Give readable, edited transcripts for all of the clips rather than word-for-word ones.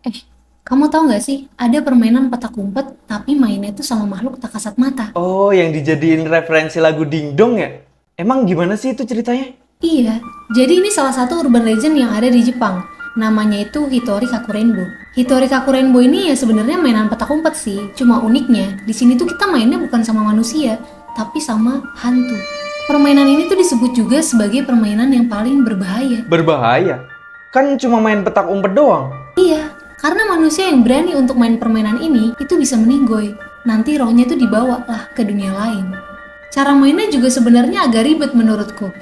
Eh, kamu tahu nggak sih, ada permainan petak umpet, tapi mainnya itu sama makhluk tak kasat mata. Oh, yang dijadiin referensi lagu Dingdong ya? Emang gimana sih itu ceritanya? Iya, jadi ini salah satu urban legend yang ada di Jepang. Namanya itu Hitori Kakurenbo. Hitori Kakurenbo ini ya sebenarnya mainan petak umpet sih. Cuma uniknya, di sini tuh kita mainnya bukan sama manusia, tapi sama hantu. Permainan ini tuh disebut juga sebagai permainan yang paling berbahaya. Berbahaya? Kan cuma main petak umpet doang. Iya, karena manusia yang berani untuk main permainan ini itu bisa meninggoy. Nanti rohnya itu dibawa lah ke dunia lain. Cara mainnya juga sebenarnya agak ribet menurutku.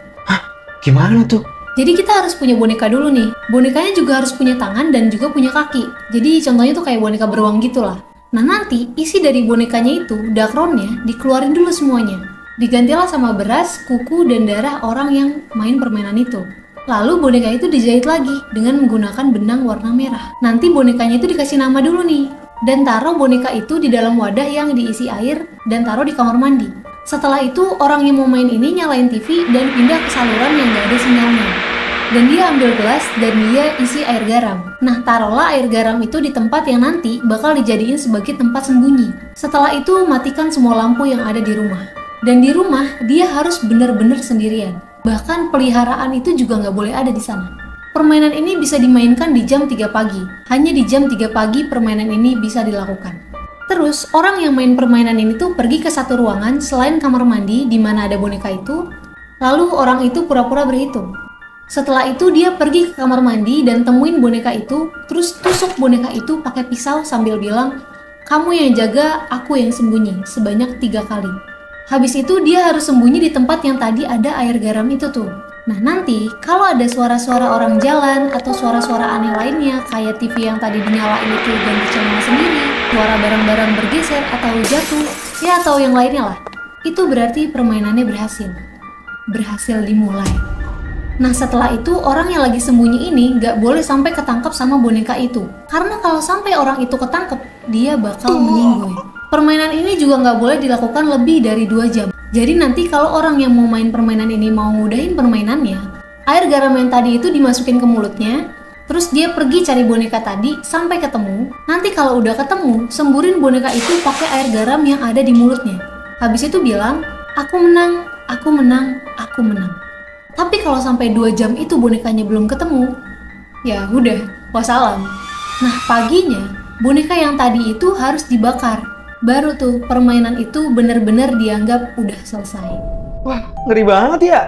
Gimana tuh? Jadi kita harus punya boneka dulu nih. Bonekanya juga harus punya tangan dan juga punya kaki. Jadi contohnya tuh kayak boneka beruang gitu lah. Nah nanti isi dari bonekanya itu, dakronnya dikeluarin dulu semuanya. Digantilah sama beras, kuku, dan darah orang yang main permainan itu. Lalu boneka itu dijahit lagi dengan menggunakan benang warna merah. Nanti bonekanya itu dikasih nama dulu nih. Dan taruh boneka itu di dalam wadah yang diisi air dan taruh di kamar mandi. Setelah itu orang yang mau main ini nyalain TV dan pindah ke saluran yang gak ada sinyalnya. Dan dia ambil gelas dan dia isi air garam. Nah taruhlah air garam itu di tempat yang nanti bakal dijadiin sebagai tempat sembunyi. Setelah itu matikan semua lampu yang ada di rumah. Dan di rumah dia harus benar-benar sendirian. Bahkan peliharaan itu juga nggak boleh ada di sana. Permainan ini bisa dimainkan di jam 3 pagi. Hanya di jam 3 pagi permainan ini bisa dilakukan. Terus, orang yang main permainan ini tuh pergi ke satu ruangan selain kamar mandi di mana ada boneka itu, lalu orang itu pura-pura berhitung. Setelah itu dia pergi ke kamar mandi dan temuin boneka itu, terus tusuk boneka itu pakai pisau sambil bilang, "Kamu yang jaga, aku yang sembunyi," sebanyak 3 kali. Habis itu dia harus sembunyi di tempat yang tadi ada air garam itu tuh. Nah nanti kalau ada suara-suara orang jalan atau suara-suara aneh lainnya kayak TV yang tadi dinyalain itu ganti channel sendiri, suara barang-barang bergeser atau jatuh, ya atau yang lainnya lah, itu berarti permainannya berhasil. Berhasil dimulai. Nah setelah itu orang yang lagi sembunyi ini gak boleh sampai ketangkep sama boneka itu. Karena kalau sampai orang itu ketangkep, dia bakal meninggoy. Permainan ini juga nggak boleh dilakukan lebih dari 2 jam. Jadi nanti kalau orang yang mau main permainan ini mau ngudahin permainannya, air garam yang tadi itu dimasukin ke mulutnya, terus dia pergi cari boneka tadi sampai ketemu. Nanti kalau udah ketemu, semburin boneka itu pakai air garam yang ada di mulutnya. Habis itu bilang, "Aku menang, aku menang, aku menang." Tapi kalau sampai 2 jam itu bonekanya belum ketemu, ya udah, wassalam. Nah paginya, boneka yang tadi itu harus dibakar. Baru tuh permainan itu benar-benar dianggap udah selesai. Wah, ngeri banget ya.